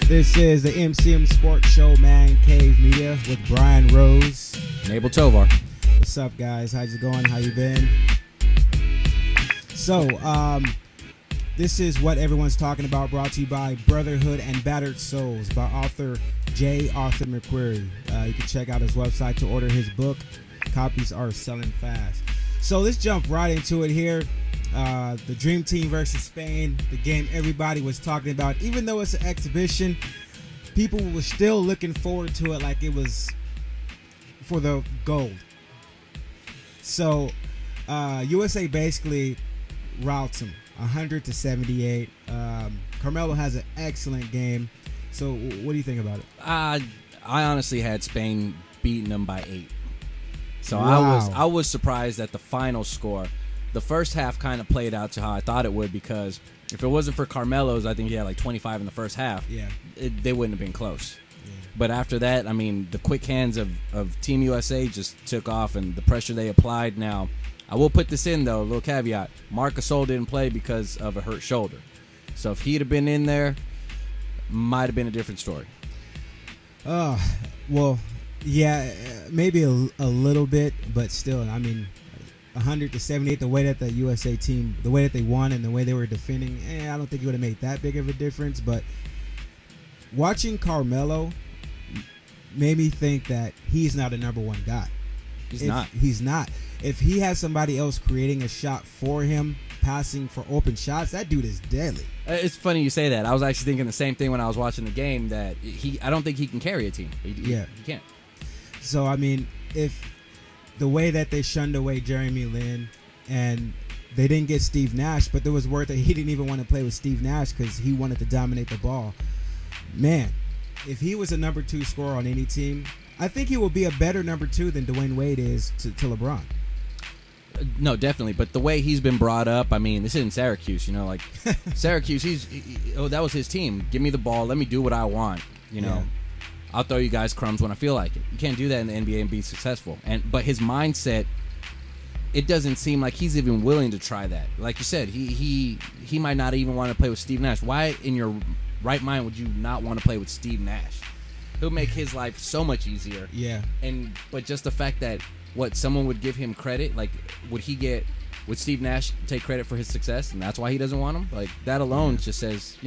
This is the MCM Sports Show, Man Cave Media with Brian Rose and Abel Tovar. What's up, guys? How's it going? How you been? So, this is what everyone's talking about, brought to you by Brotherhood and Battered Souls by author J. Arthur McQuarrie. You can check out his website to order his book. Copies are selling fast. So let's jump right into it here. The Dream Team versus Spain, the game everybody was talking about. Even though it's an exhibition, people were still looking forward to it like it was for the gold. So USA basically routes them 100-78. Carmelo has an excellent game. So what do you think about it? I honestly had Spain beating them by 8. So Wow. I was surprised at the final score. The first half kind of played out to how I thought it would, because if it wasn't for Carmelo's, I think he had like 25 in the first half. Yeah. They wouldn't have been close. Yeah. But after that, I mean, the quick hands of Team USA just took off, and the pressure they applied. Now, I will put this in, though, a little caveat. Marc Gasol didn't play because of a hurt shoulder. So if he'd have been in there, might have been a different story. Well, yeah, maybe a little bit, but still, I mean, 100-78, the way that the USA team, the way that they won and the way they were defending, I don't think it would have made that big of a difference. But watching Carmelo made me think that he's not a number one guy. He's not. If he has somebody else creating a shot for him, passing for open shots, that dude is deadly. It's funny you say that. I was actually thinking the same thing when I was watching the game, that I don't think he can carry a team. He can't. So, I mean, if the way that they shunned away Jeremy Lin, and they didn't get Steve Nash, but there was word that he didn't even want to play with Steve Nash because he wanted to dominate the ball. Man, if he was a number 2 scorer on any team, I think he will be a better number 2 than Dwayne Wade is to LeBron. No, definitely. But the way he's been brought up, I mean, this isn't Syracuse, like Syracuse, that was his team. Give me the ball. Let me do what I want, Yeah. I'll throw you guys crumbs when I feel like it. You can't do that in the NBA and be successful. But his mindset, it doesn't seem like he's even willing to try that. Like you said, he might not even want to play with Steve Nash. Why in your right mind would you not want to play with Steve Nash? He'll make his life so much easier. Yeah. But just the fact that someone would give him credit, like would Steve Nash take credit for his success, and that's why he doesn't want him? Like that alone just says,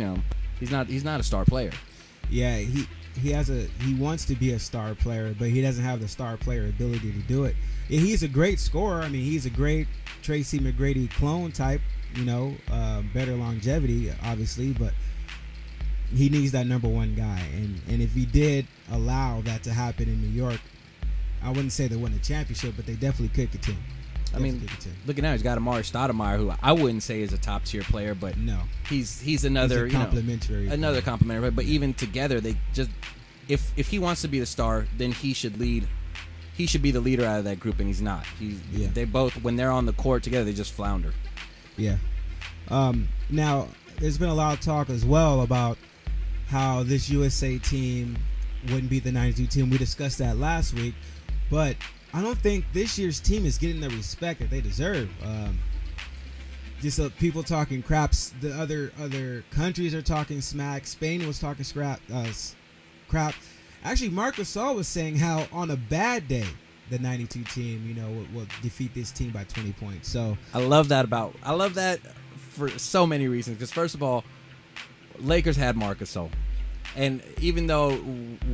he's not a star player. Yeah, he wants to be a star player, but he doesn't have the star player ability to do it. Yeah, he's a great scorer. I mean, he's a great Tracy McGrady clone type, better longevity, obviously, but he needs that number 1 guy. And if he did allow that to happen in New York, I wouldn't say they win a championship, but they definitely could continue. Looking now, he's got Amari Stoudemire, who I wouldn't say is a top tier player, but no, he's another complimentary, complimentary. But even together, they just if he wants to be the star, then he should lead. He should be the leader out of that group, and he's not. They both, when they're on the court together, they just flounder. Yeah. Now, there's been a lot of talk as well about how this USA team wouldn't be the 92 team. We discussed that last week, but I don't think this year's team is getting the respect that they deserve. Just people talking craps. The other countries are talking smack. Spain was talking crap. Actually, Marc Gasol was saying how on a bad day, the 92 team, will defeat this team by 20 points. So I love that for so many reasons. Because first of all, Lakers had Marc Gasol, and even though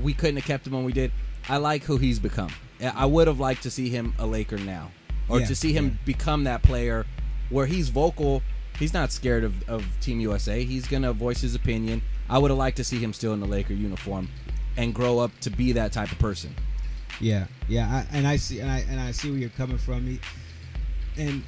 we couldn't have kept him when we did, I like who he's become. I would have liked to see him a Laker now, or to see him become that player where he's vocal. He's not scared of Team USA. He's gonna voice his opinion. I would have liked to see him still in the Laker uniform and grow up to be that type of person. Yeah. I see where you're coming from. And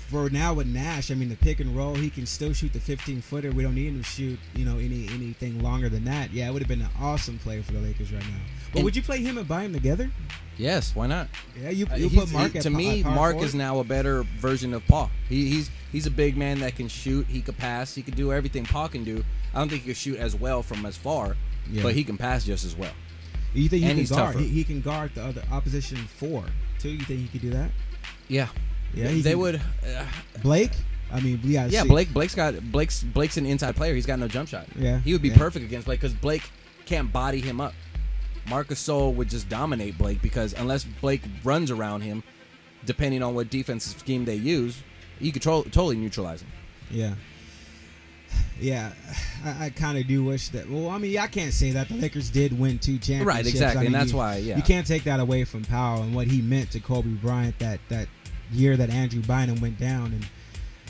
for now with Nash, I mean, the pick and roll, he can still shoot the 15-footer. We don't need him to shoot, anything longer than that. Yeah, it would have been an awesome player for the Lakers right now. But would you play him and buy him together? Yes, why not? Yeah, you put Marc at to me, Marc is now a better version of Paul. He's a big man that can shoot. He could pass. He could do everything Paul can do. I don't think he can shoot as well from as far, but he can pass just as well. You think he's guard? tougher. He can guard the other opposition 4 too. You think he could do that? Yeah. Yeah, they would. Blake? I mean, we got Yeah, Blake's an inside player. He's got no jump shot. Yeah, he would be perfect against Blake because Blake can't body him up. Marc Gasol would just dominate Blake because unless Blake runs around him, depending on what defensive scheme they use, he could totally neutralize him. Yeah. Yeah, I kind of do wish that. Well, I mean, I can't say that the Lakers did win 2 championships. Right, exactly, I mean, and that's why. Yeah, you can't take that away from Powell and what he meant to Kobe Bryant that year that Andrew Bynum went down, and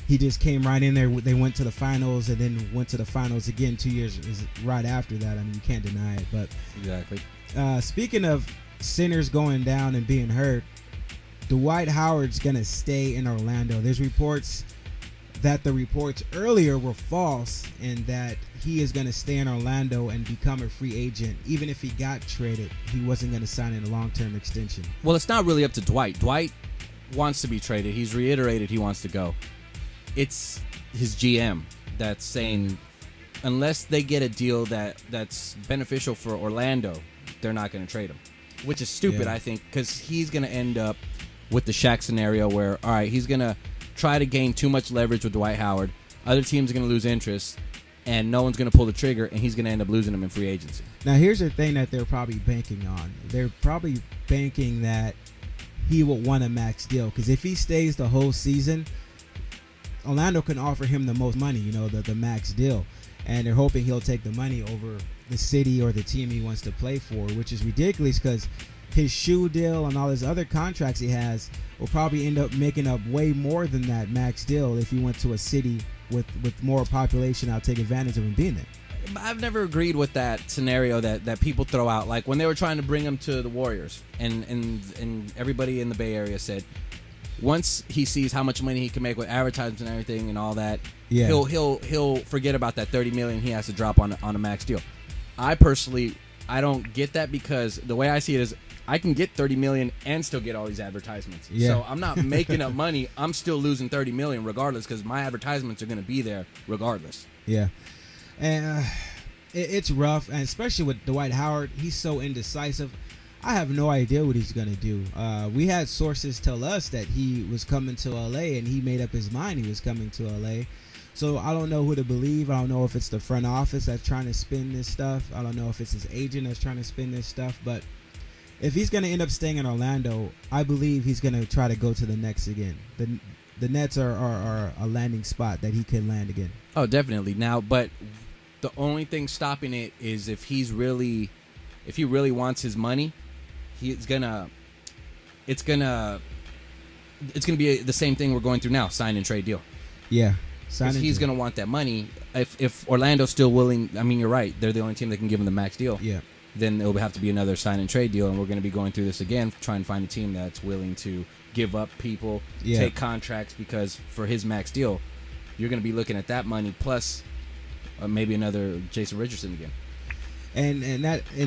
he just came right in there. They went to the finals and then went to the finals again 2 years right after that. I mean, you can't deny it. But exactly. Speaking of centers going down and being hurt, Dwight Howard's gonna stay in Orlando. There's reports that the reports earlier were false and that he is going to stay in Orlando and become a free agent. Even if he got traded, he wasn't going to sign in a long-term extension. Well, it's not really up to Dwight. Dwight wants to be traded. He's reiterated he wants to go. It's his GM that's saying unless they get a deal that's beneficial for Orlando, they're not going to trade him, which is stupid, I think, because he's going to end up with the Shaq scenario where, all right, he's going to try to gain too much leverage with Dwight Howard. Other teams are going to lose interest, and no one's going to pull the trigger, and he's going to end up losing them in free agency. Now, here's the thing that they're probably banking on. They're probably banking that he will want a max deal, because if he stays the whole season, Orlando can offer him the most money, the max deal. And they're hoping he'll take the money over the city or the team he wants to play for, which is ridiculous because his shoe deal and all his other contracts he has will probably end up making up way more than that max deal if he went to a city with more population. I'll take advantage of him being there. I've never agreed with that scenario that people throw out. Like when they were trying to bring him to the Warriors, and everybody in the Bay Area said once he sees how much money he can make with advertisements and everything and all that, he'll forget about that $30 million he has to drop on a max deal. I personally don't get that because the way I see it is I can get $30 million and still get all these advertisements. Yeah. So I'm not making up money. I'm still losing $30 million regardless because my advertisements are going to be there regardless. Yeah. And it's rough, and especially with Dwight Howard, he's so indecisive. I have no idea what he's going to do. We had sources tell us that he was coming to L.A. and he made up his mind he was coming to L.A. So I don't know who to believe. I don't know if it's the front office that's trying to spin this stuff. I don't know if it's his agent that's trying to spin this stuff. But if he's going to end up staying in Orlando, I believe he's going to try to go to the Nets again. The Nets are a landing spot that he can land again. Oh, definitely. Now, but the only thing stopping it is if he really wants his money, it's gonna be the same thing we're going through now, sign and trade deal. Yeah. Because he's going to want that money. If Orlando's still willing, I mean, you're right. They're the only team that can give him the max deal. Yeah. Then it'll have to be another sign and trade deal, and we're going to be going through this again, trying to find a team that's willing to give up people, take contracts, because for his max deal, you're going to be looking at that money plus maybe another Jason Richardson again. And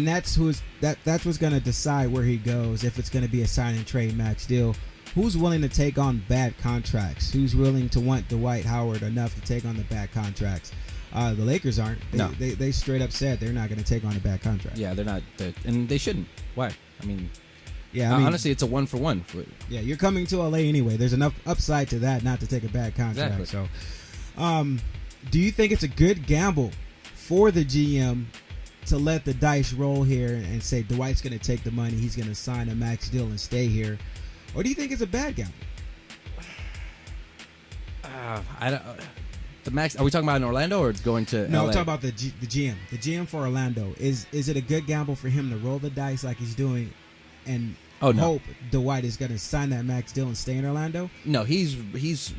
that's what's going to decide where he goes. If it's going to be a sign and trade max deal. Who's willing to take on bad contracts? Who's willing to want Dwight Howard enough to take on the bad contracts? The Lakers aren't. They straight up said they're not going to take on a bad contract. Yeah, they're not. And they shouldn't. Why? I mean, honestly, it's a 1-for-1. Yeah, you're coming to LA anyway. There's enough upside to that not to take a bad contract. Exactly. So, do you think it's a good gamble for the GM to let the dice roll here and say Dwight's going to take the money, he's going to sign a max deal and stay here? Or do you think it's a bad gamble? I don't. The max. Are we talking about in Orlando or it's going to? No, LA? I'm talking about the GM. The GM for Orlando. Is it a good gamble for him to roll the dice like he's doing, and hope Dwight is going to sign that max deal and stay in Orlando? No, he's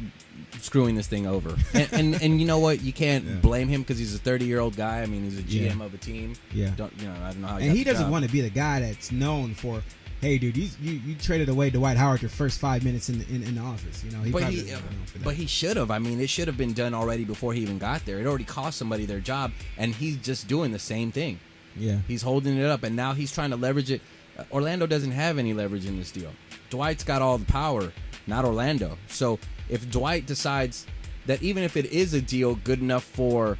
screwing this thing over. and you know what? You can't blame him because he's a 30-year-old guy. I mean, he's a GM of a team. Yeah. I don't know how. And he doesn't want to be the guy that's known for, hey, dude, you traded away Dwight Howard your first 5 minutes in the office. But he should have. I mean, it should have been done already before he even got there. It already cost somebody their job, and he's just doing the same thing. Yeah, he's holding it up, and now he's trying to leverage it. Orlando doesn't have any leverage in this deal. Dwight's got all the power, not Orlando. So if Dwight decides that even if it is a deal good enough for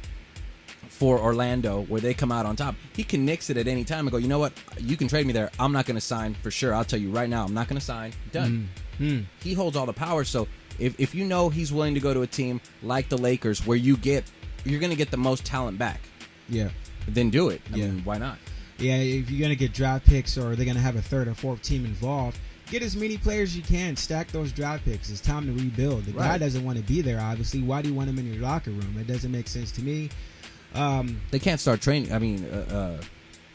Orlando where they come out on top, he can nix it at any time and go, you know what, you can trade me there. I'm not going to sign for sure. I'll tell you right now, I'm not going to sign. Done. Mm-hmm. He holds all the power. So If you know he's willing to go to a team like the Lakers where you're going to get the most talent back, Yeah. then do it. I mean, why not? Yeah, if you're going to get draft picks or they're going to have a third or fourth team involved, get as many players as you can. Stack those draft picks. It's time to rebuild. The guy doesn't want to be there, obviously. Why do you want him in your locker room? It doesn't make sense to me. They can't start training. I mean,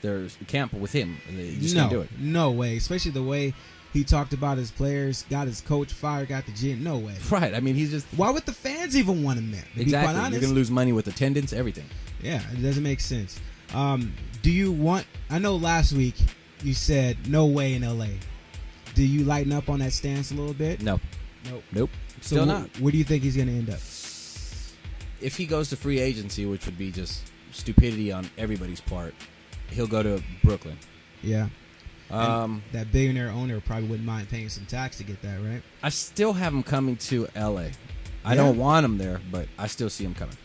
there's camp with him. You just can't do it. No way. Especially the way he talked about his players, got his coach fired, got the GM. No way. Right. I mean, he's just... Why would the fans even want him there? To exactly. be quite honest. You're going to lose money with attendance, everything. Yeah, it doesn't make sense. Do you want... I know last week you said no way in L.A. Do you lighten up on that stance a little bit? No. Nope. So Still not. Where do you think he's going to end up? If he goes to free agency, which would be just stupidity on everybody's part, he'll go to Brooklyn. Yeah. That billionaire owner probably wouldn't mind paying some tax to get that, right? I still have him coming to L.A. I don't want him there, but I still see him coming.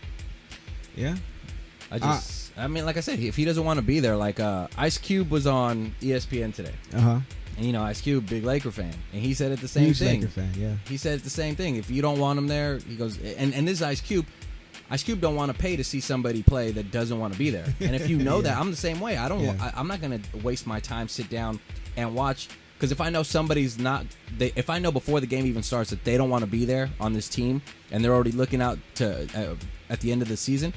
Yeah. I mean, like I said, if he doesn't want to be there, like Ice Cube was on ESPN today. Uh-huh. And, Ice Cube, big Laker fan. And he said it the same thing. Laker fan, yeah. He said the same thing. If you don't want him there, he goes, and this is Ice Cube. Ice Cube don't want to pay to see somebody play that doesn't want to be there. And if you know that, I'm the same way. I'm not going to waste my time, sit down and watch. Because if I know somebody's not, if I know before the game even starts that they don't want to be there on this team, and they're already looking out to at the end of the season,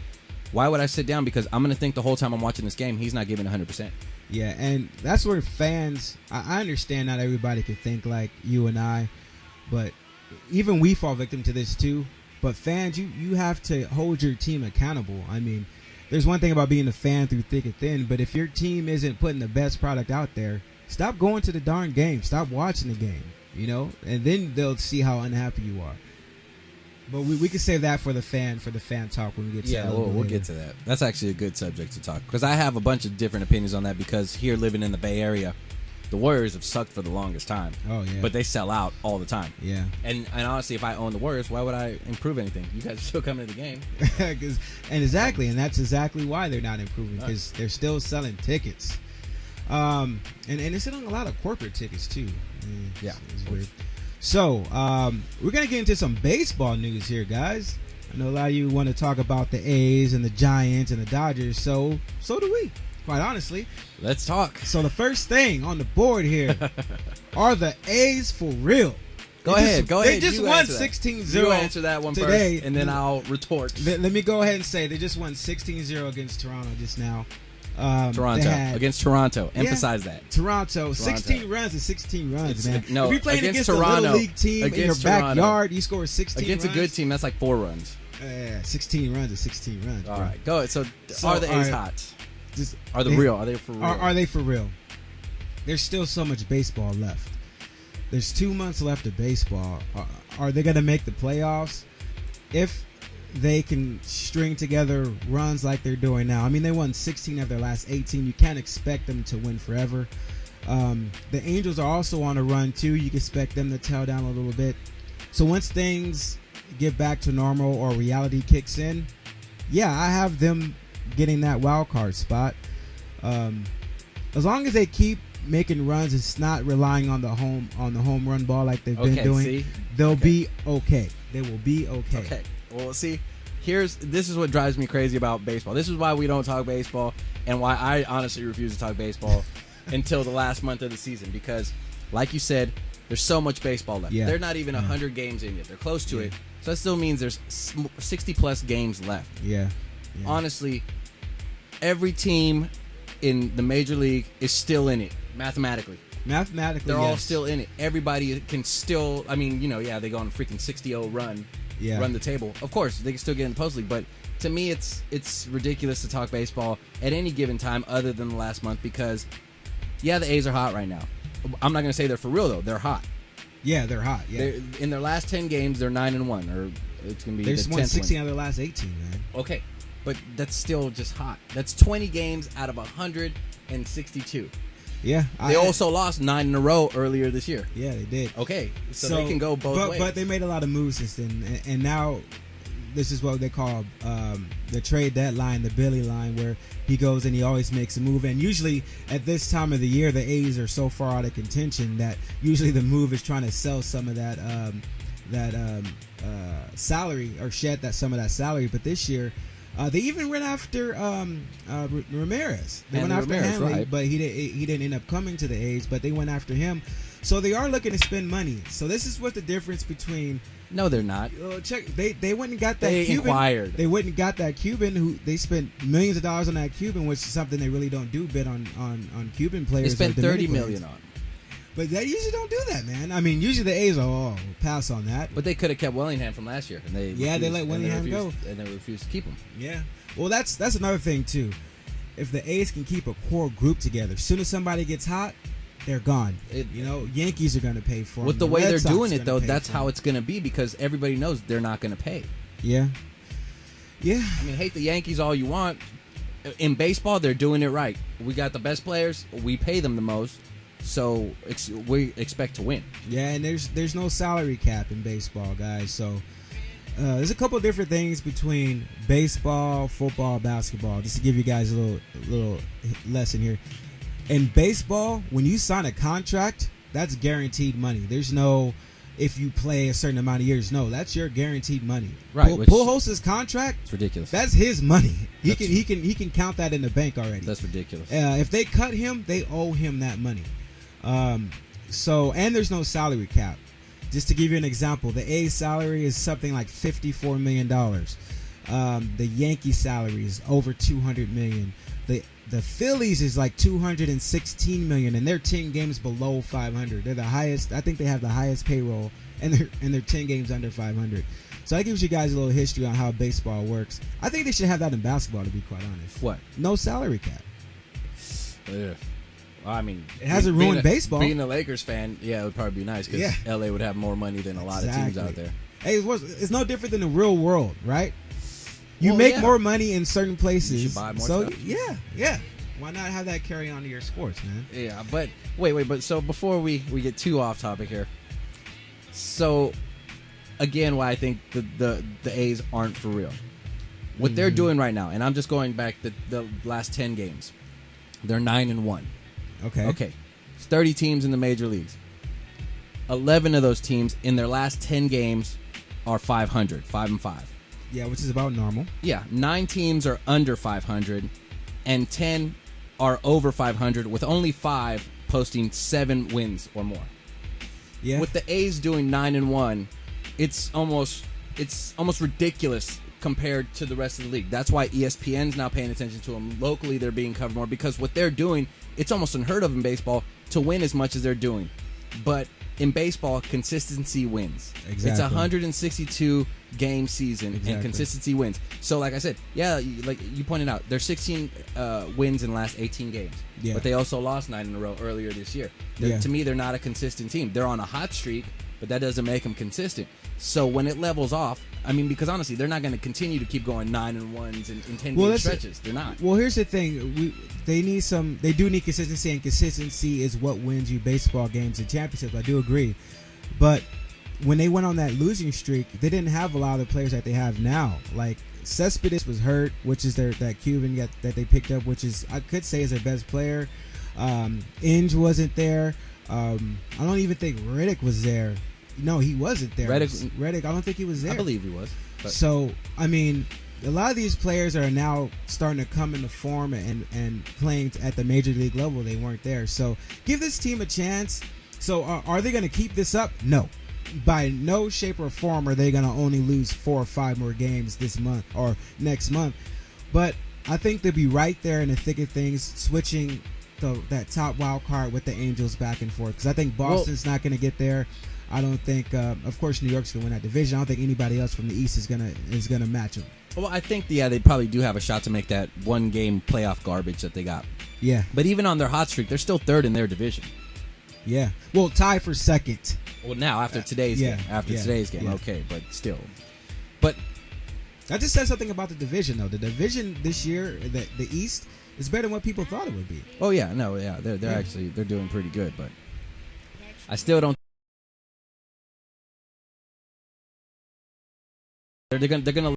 why would I sit down? Because I'm going to think the whole time I'm watching this game, he's not giving 100%. Yeah, and that's where fans, I understand not everybody can think like you and I, but even we fall victim to this too. But fans, you have to hold your team accountable. I mean, there's one thing about being a fan through thick and thin, but if your team isn't putting the best product out there, stop going to the darn game. Stop watching the game, and then they'll see how unhappy you are. But we can save that for the fan talk when we get to that. Yeah, we'll get to that. That's actually a good subject to talk, because I have a bunch of different opinions on that, because here living in the Bay Area, the Warriors have sucked for the longest time. Oh, yeah. But they sell out all the time. Yeah. And honestly, if I own the Warriors, why would I improve anything? You guys are still coming to the game. And that's exactly why they're not improving, because they're still selling tickets. And they're selling a lot of corporate tickets, too. It's weird. So, we're going to get into some baseball news here, guys. I know a lot of you want to talk about the A's and the Giants and the Dodgers, so do we, quite honestly. Let's talk. So, the first thing on the board here are the A's for real. Go ahead. They just won 16-0. You answer that one today. First, and then I'll retort. Let me go ahead and say they just won 16-0 against Toronto just now. Against Toronto. Emphasize that. Toronto. 16 runs is 16 runs, man. No, if you're playing against Toronto, a little league team in your backyard, you score 16 against runs. A good team, that's like 4 runs. 16 runs is 16 runs. All right, go ahead. So are the A's hot? Are they for real? Are they for real? There's still so much baseball left. There's 2 months left of baseball. Are they going to make the playoffs? If they can string together runs like they're doing now. I mean, they won 16 of their last 18. You can't expect them to win forever. The Angels are also on a run, too. You can expect them to tail down a little bit. So once things get back to normal or reality kicks in, I have them getting that wild card spot. As long as they keep making runs, it's not relying on the home run ball like they've been doing. They'll be okay. They will be okay. Okay. Well, see, this is what drives me crazy about baseball. This is why we don't talk baseball, and why I honestly refuse to talk baseball until the last month of the season, because, like you said, there's so much baseball left. They're not even 100 games in yet. They're close to it. So that still means there's 60-plus games left. Yeah. Honestly, every team in the Major League is still in it, mathematically. They're all still in it. Everybody can still, they go on a freaking 60-0 run. Run the table. Of course, they can still get in the postseason, but to me, it's ridiculous to talk baseball at any given time other than the last month, because, the A's are hot right now. I'm not going to say they're for real, though. They're hot. Yeah, they're hot. Yeah. In their last 10 games, they're 9-1, or it's going to be they the just 10th won 16 win. out of their last 18, man. Okay, but that's still just hot. That's 20 games out of 162. Yeah. They also lost 9 in a row earlier this year. Yeah, they did. Okay, so they can go both ways. But they made a lot of moves since then, and now this is what they call the trade deadline, the Billy line, where he goes and he always makes a move. And usually at this time of the year, the A's are so far out of contention that usually the move is trying to sell some of that salary or shed that some of that salary. But this year, they even went after Ramirez. They went after Hanley, right. but he didn't end up coming to the A's. But they went after him, so they are looking to spend money. So this is what the difference between. No, they're not. Check. They went and got that They Cuban. inquired. They went and got that Cuban who they spent millions of dollars on that Cuban, which is something they really don't do. Bid on Cuban players. They spent or $30 Dominican million players. on. But they usually don't do that, man. I mean, usually the A's are we'll pass on that. But they could have kept Willingham from last year, and they they let Willingham go, and they refused to keep him. Yeah. Well, that's another thing too. If the A's can keep a core group together, as soon as somebody gets hot, they're gone. Yankees are going to pay for them. With the way Red they're Sox doing are it, though, gonna pay that's for how them. it's going to be because everybody knows they're not going to pay. Yeah. Yeah. I mean, hate the Yankees all you want. In baseball, they're doing it right. We got the best players. We pay them the most. So we expect to win. Yeah, and there's no salary cap in baseball, guys. So there's a couple of different things between baseball, football, basketball. Just to give you guys a little lesson here. In baseball, when you sign a contract, that's guaranteed money. There's no if you play a certain amount of years. No, that's your guaranteed money. Right. Pujols' contract, It's ridiculous. that's his money. He can count that in the bank already. That's ridiculous. If they cut him, they owe him that money. So and there's no salary cap. Just to give you an example, the A's salary is something like $54 million. The Yankee salary is over $200 million. The Phillies is like $216 million, and they're 10 games below 500. They're the highest. I think they have the highest payroll, and they're 10 games under 500. So that gives you guys a little history on how baseball works. I think they should have that in basketball, to be quite honest. What? No salary cap. Yeah. Well, I mean, It hasn't ruined baseball. Being a Lakers fan, yeah, it would probably be nice because LA would have more money than a lot of teams out there. Hey, it's no different than the real world, right? You make more money in certain places. You should buy more stuff. Yeah. Why not have that carry on to your sports, man? Yeah, but wait. So before we get too off topic here, so again, why I think the A's aren't for real. What they're doing right now, and I'm just going back the last 10 games. They're 9-1. Okay. It's 30 teams in the major leagues. 11 of those teams in their last 10 games are 500, 5-5. Yeah, which is about normal. Yeah, 9 teams are under 500, and 10 are over 500, with only 5 posting 7 wins or more. Yeah. With the A's doing 9-1, it's almost ridiculous compared to the rest of the league. That's why ESPN's now paying attention to them. Locally, they're being covered more because what they're doing, it's almost unheard of in baseball to win as much as they're doing. But in baseball, consistency wins. Exactly. It's a 162 game season, and consistency wins. So, like I said, like you pointed out, there's 16 wins in the last 18 games. Yeah. But they also lost 9 in a row earlier this year. To me, they're not a consistent team. They're on a hot streak, but that doesn't make them consistent. So when it levels off, I mean, because honestly, they're not going to continue to keep going 9-1s in 10 game stretches. They're not. Well, here's the thing: they do need consistency, and consistency is what wins you baseball games and championships. I do agree, but when they went on that losing streak, they didn't have a lot of the players that they have now. Like Cespedes was hurt, which is that Cuban that they picked up, which is I could say is their best player. Inge wasn't there. I don't even think Riddick was there. No, he wasn't there. Riddick, I don't think he was there. I believe he was. But. So, I mean, a lot of these players are now starting to come into form and playing at the major league level. They weren't there. So, give this team a chance. So, are they going to keep this up? No. By no shape or form are they going to only lose 4 or 5 more games this month or next month. But I think they'll be right there in the thick of things, switching that top wild card with the Angels back and forth. Because I think Boston's not going to get there. I don't think, of course, New York's gonna win that division. I don't think anybody else from the East is gonna match them. Well, I think they probably do have a shot to make that 1 game playoff garbage that they got. Yeah. But even on their hot streak, they're still 3rd in their division. Yeah. Well, tied for 2nd. Well, now after today's game, okay, but still. But that just says something about the division, though. The division this year, the East, is better than what people thought it would be. Oh yeah, no, yeah, they're actually they're doing pretty good, but I still don't. They're gonna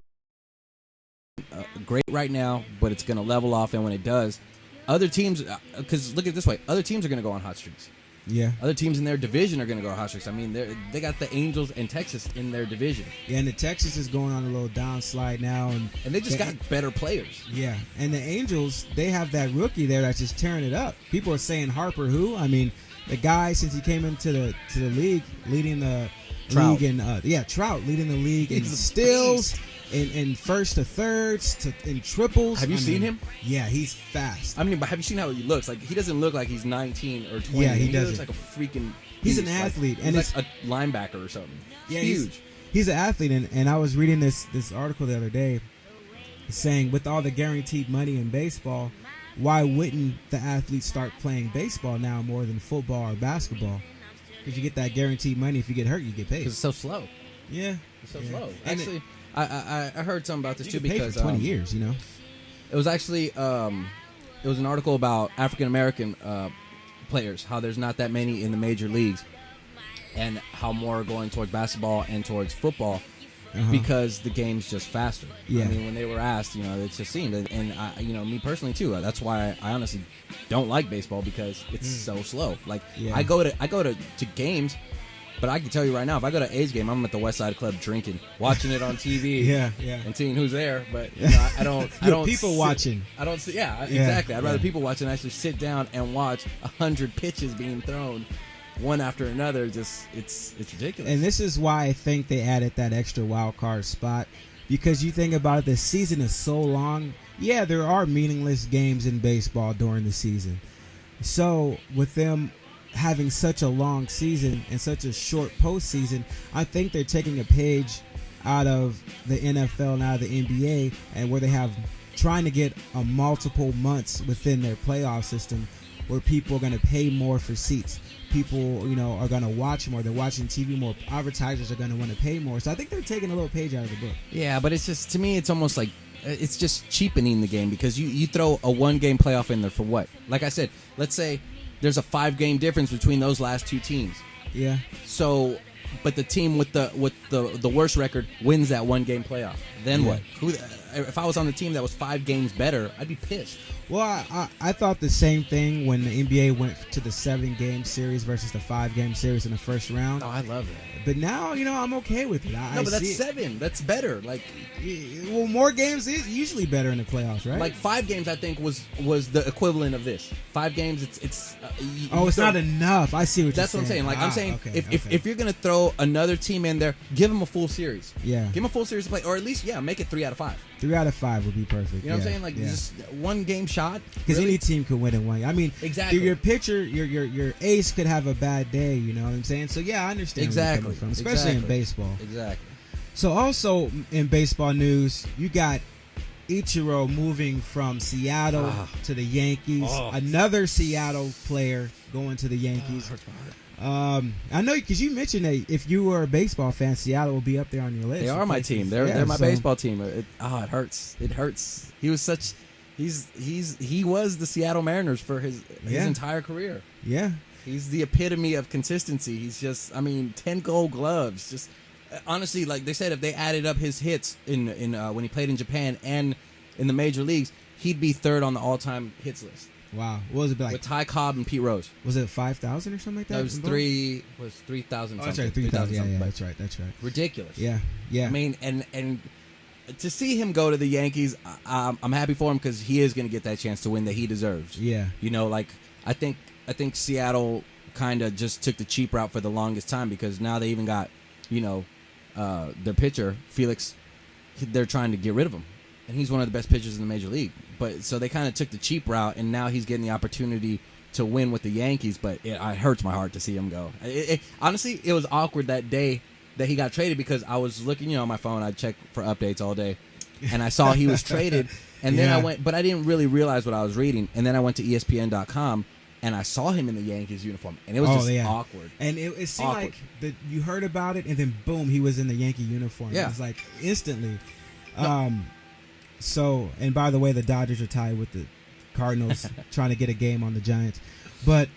great right now, but it's gonna level off, and when it does, other teams, because look at it this way, other teams are gonna go on hot streaks. Yeah. Other teams in their division are going to go hot streaks. I mean, they got the Angels and Texas in their division. Yeah, and the Texas is going on a little downslide now, and they just got better players. Yeah, and the Angels, they have that rookie there that's just tearing it up. People are saying Harper, who? I mean, the guy since he came into the league, leading the Trout. league in Trout leading the league in steals, in first to thirds, in triples. Have you seen him? Yeah, he's fast. I mean, but have you seen how he looks? Like, he doesn't look like he's 19 or 20. Yeah, he looks doesn't. like a freaking. He's beast. an athlete, Like, and he's like a linebacker or something. Yeah, huge. He's an athlete, and I was reading this article the other day saying with all the guaranteed money in baseball, why wouldn't the athletes start playing baseball now more than football or basketball? Because you get that guaranteed money. If you get hurt, you get paid. Because it's so slow. Yeah, It's so slow. And Actually, I heard something about this too you get paid because for 20 years, you know. it was actually it was an article about African American players, how there's not that many in the major leagues, and how more are going towards basketball and towards football because the game's just faster. Yeah. I mean, when they were asked, you know, it just seemed, and I, you know, me personally too. That's why I honestly don't like baseball because it's so slow. Like I go to games. But I can tell you right now, if I go to A's game, I'm at the West Side Club drinking, watching it on TV, and seeing who's there. But you know, I don't people watching. I don't see. Yeah, exactly. I'd rather people watch and actually sit down and watch 100 pitches being thrown, one after another. Just it's ridiculous. And this is why I think they added that extra wild card spot, because you think about it, the season is so long. Yeah, there are meaningless games in baseball during the season. So with them having such a long season and such a short postseason, I think they're taking a page out of the NFL and out of the NBA, and where they have trying to get a multiple months within their playoff system where people are going to pay more for seats. People, you know, are going to watch more. They're watching TV more. Advertisers are going to want to pay more. So I think they're taking a little page out of the book. Yeah, but it's just, to me, it's almost like it's just cheapening the game, because you throw a one-game playoff in there for what? Like I said, let's say there's a 5-game difference between those last two teams. Yeah. So, but the team with the worst record wins that 1-game playoff. Then what? If I was on the team that was 5 games better, I'd be pissed. Well, I thought the same thing when the NBA went to the 7-game series versus the 5-game series in the first round. Oh, I love that. But now, you know, I'm okay with it. No, but that's 7. That's better. Like, well, more games is usually better in the playoffs, right? Like 5 games, I think was the equivalent of this. 5 games, it's. It's not enough. I see what you're saying. That's what I'm saying. Like, I'm saying, okay. if you're gonna throw another team in there, give them a full series. Yeah. Give them a full series to play, or at least make it 3 out of 5. 3 out of 5 would be perfect. You know what I'm saying? Like, just 1-game shot. Because any team could win in one. I mean, exactly. Your pitcher, your ace could have a bad day. You know what I'm saying? So yeah, I understand where you're coming from, especially in baseball. Exactly. So also in baseball news, you got Ichiro moving from Seattle to the Yankees. Another Seattle player going to the Yankees. I know, because you mentioned that if you were a baseball fan, Seattle will be up there on your list. They are my team. They're my baseball team. It hurts. It hurts. He was such. He was the Seattle Mariners for his entire career. Yeah. He's the epitome of consistency. He's just, 10 Gold Gloves. Just honestly, like they said, if they added up his hits in when he played in Japan and in the major leagues, he'd be 3rd on the all-time hits list. Wow. What was it like? With Ty Cobb and Pete Rose. Was it 5,000 or something like that? That was 3,000. Oh, that's right, 3,000. Yeah, that's right. Ridiculous. Yeah. I mean, and to see him go to the Yankees, I'm happy for him, because he is going to get that chance to win that he deserves. Yeah. You know, like I think Seattle kind of just took the cheap route for the longest time, because now they even got, their pitcher Felix. They're trying to get rid of him, and he's one of the best pitchers in the major league. But so they kind of took the cheap route, and now he's getting the opportunity to win with the Yankees. But it hurts my heart to see him go. Honestly, it was awkward that day that he got traded, because I was looking, on my phone. I check for updates all day, and I saw he was traded. And then I went, but I didn't really realize what I was reading. And then I went to ESPN.com, and I saw him in the Yankees uniform, and it was awkward. And it seemed like that you heard about it, and then boom, he was in the Yankee uniform. Yeah. It was like instantly. So, and by the way, the Dodgers are tied with the Cardinals, trying to get a game on the Giants. But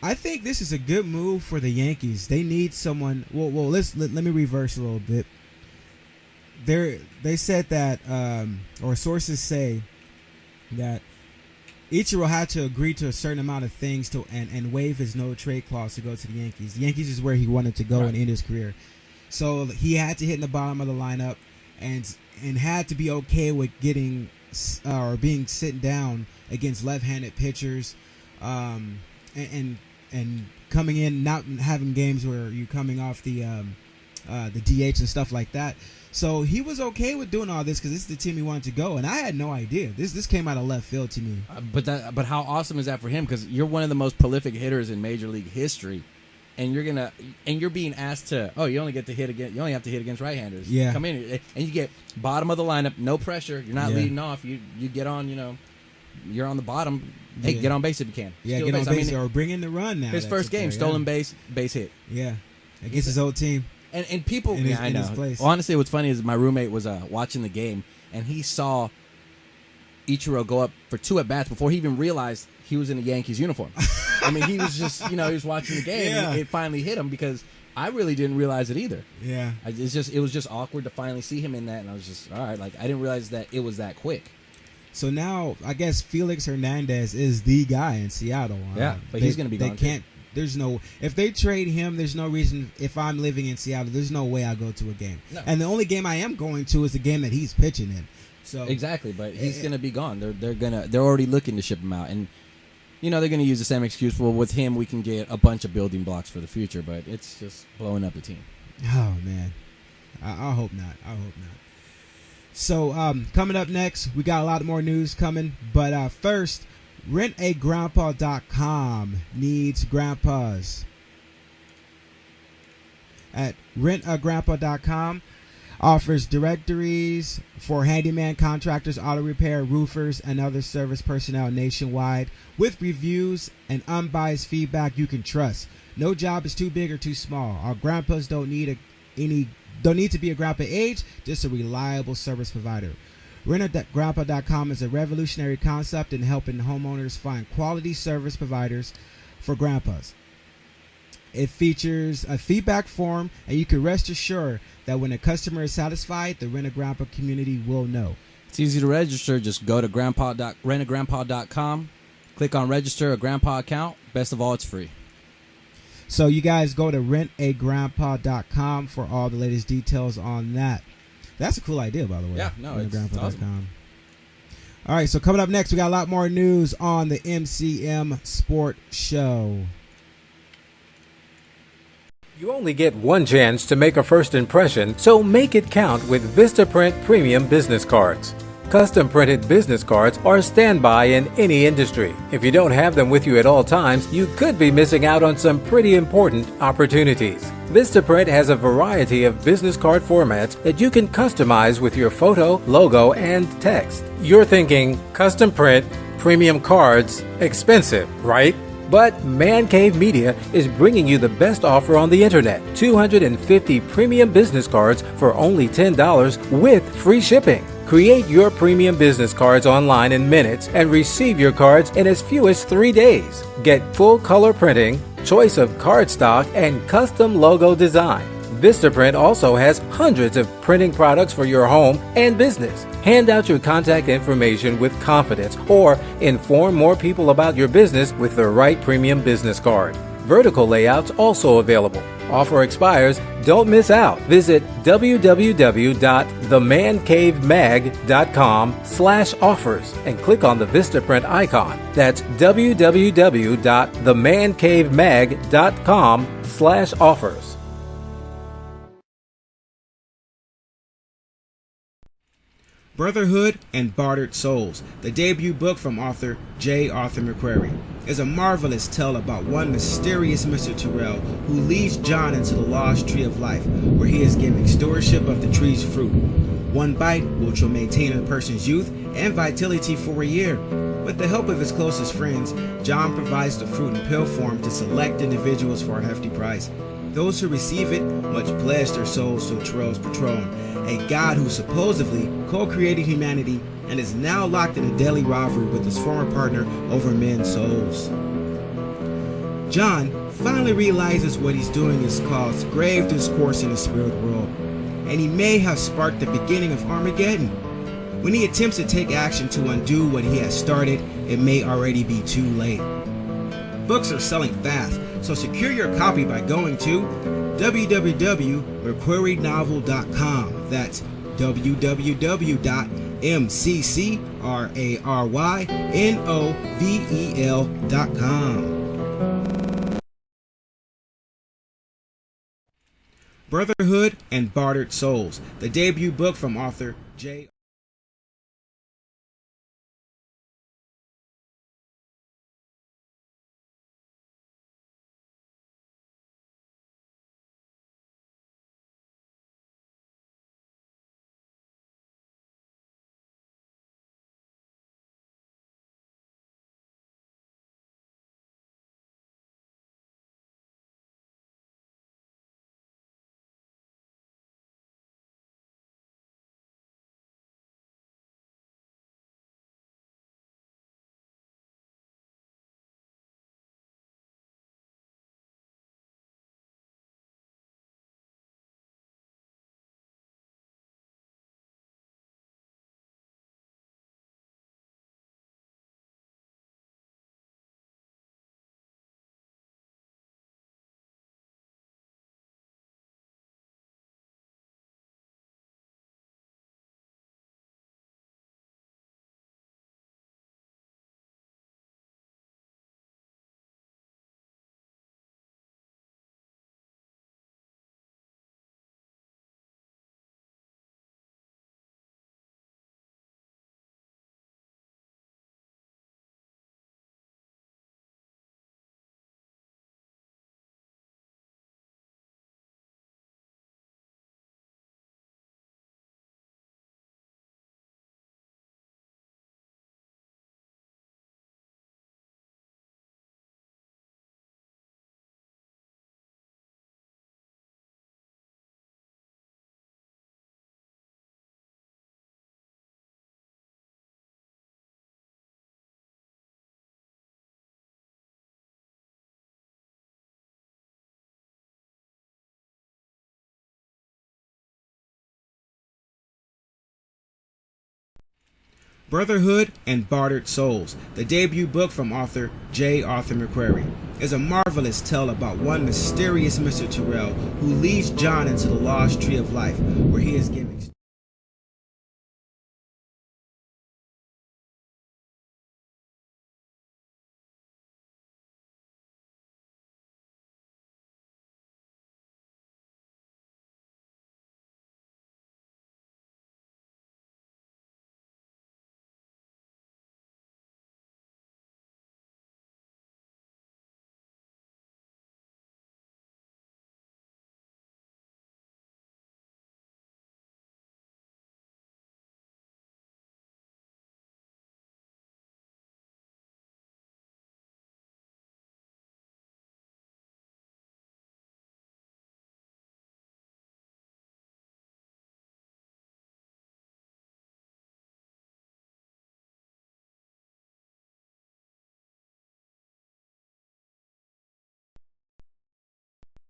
I think this is a good move for the Yankees. They need someone. Well, let me reverse a little bit. They said that, or sources say that Ichiro had to agree to a certain amount of things and waive his no trade clause to go to the Yankees. The Yankees is where he wanted to go and end his career. So he had to hit in the bottom of the lineup and had to be okay with getting or being sitting down against left-handed pitchers, and coming in, not having games where you're coming off the DH and stuff like that. So he was okay with doing all this because this is the team he wanted to go, and I had no idea. This came out of left field to me. But how awesome is that for him? Because you're one of the most prolific hitters in Major League history, and you're being asked to. Oh, you only have to hit against right-handers. Yeah. Come in and you get bottom of the lineup, no pressure. You're not leading off. You get on. You're on the bottom. Hey, get on base if you can. Yeah, Steal get on base. base or bring in the run now. His first game, stolen base hit. Yeah, against his old team. And people, I know. Place. Honestly, what's funny is my roommate was watching the game, and he saw Ichiro go up for 2 at bats before he even realized he was in a Yankees uniform. I mean, he was just, he was watching the game, and it finally hit him because I really didn't realize it either. Yeah, it was just awkward to finally see him in that, and I was just all right. Like I didn't realize that it was that quick. So now I guess Felix Hernandez is the guy in Seattle. Yeah, but he's going to be gone. They can't. If they trade him, there's no reason. If I'm living in Seattle, there's no way I go to a game. No. And the only game I am going to is the game that he's pitching in. So exactly, but he's going to be gone. They're already looking to ship him out, and they're going to use the same excuse. Well, with him, we can get a bunch of building blocks for the future, but it's just blowing up the team. Oh man, I hope not. So coming up next, we got a lot more news coming, but first. RentAGrandpa.com needs grandpas. At RentAGrandpa.com offers directories for handyman contractors, auto repair, roofers, and other service personnel nationwide with reviews and unbiased feedback you can trust. No job is too big or too small. Our grandpas don't need to be a grandpa age, just a reliable service provider. RentAGrandpa.com is a revolutionary concept in helping homeowners find quality service providers for grandpas. It features a feedback form, and you can rest assured that when a customer is satisfied, the Rent-A-Grandpa community will know. It's easy to register. Just go to rentagrandpa.com, click on register a grandpa account. Best of all, it's free. So you guys go to rentagrandpa.com for all the latest details on that. That's a cool idea, by the way. Yeah, no, it's awesome. All right, so coming up next, we got a lot more news on the MCM Sport Show. You only get one chance to make a first impression, so make it count with Vistaprint Premium Business Cards. Custom printed business cards are standby in any industry. If you don't have them with you at all times, you could be missing out on some pretty important opportunities. Vistaprint has a variety of business card formats that you can customize with your photo, logo, and text. You're thinking, custom print, premium cards, expensive, right? But Man Cave Media is bringing you the best offer on the internet. 250 premium business cards for only $10 with free shipping. Create your premium business cards online in minutes and receive your cards in as few as 3 days. Get full color printing, choice of cardstock, and custom logo design. Vistaprint also has hundreds of printing products for your home and business. Hand out your contact information with confidence or inform more people about your business with the right premium business card. Vertical layouts also available. Offer expires. Don't miss out. Visit www.themancavemag.com/offers and click on the Vistaprint icon. That's www.themancavemag.com/offers. Brotherhood and Bartered Souls, the debut book from author J. Arthur McQuarrie, is a marvelous tale about one mysterious Mr. Terrell who leads John into the lost tree of life, where he is given stewardship of the tree's fruit. One bite, which will maintain a person's youth and vitality for a year. With the help of his closest friends, John provides the fruit in pill form to select individuals for a hefty price. Those who receive it much pledge their souls to Terrell's patron, a god who supposedly co-created humanity and is now locked in a deadly rivalry with his former partner over men's souls. John finally realizes what he's doing has caused grave discourse in the spirit world, and he may have sparked the beginning of Armageddon. When he attempts to take action to undo what he has started, it may already be too late. Books are selling fast, so secure your copy by going to www.mcquarynovel.com. That's www.mcquarynovel.com. Brotherhood and Bartered Souls, the debut book from author J. Brotherhood and Bartered Souls, the debut book from author J. Arthur McQuarrie, is a marvelous tale about one mysterious Mr. Terrell who leads John into the lost tree of life, where he is given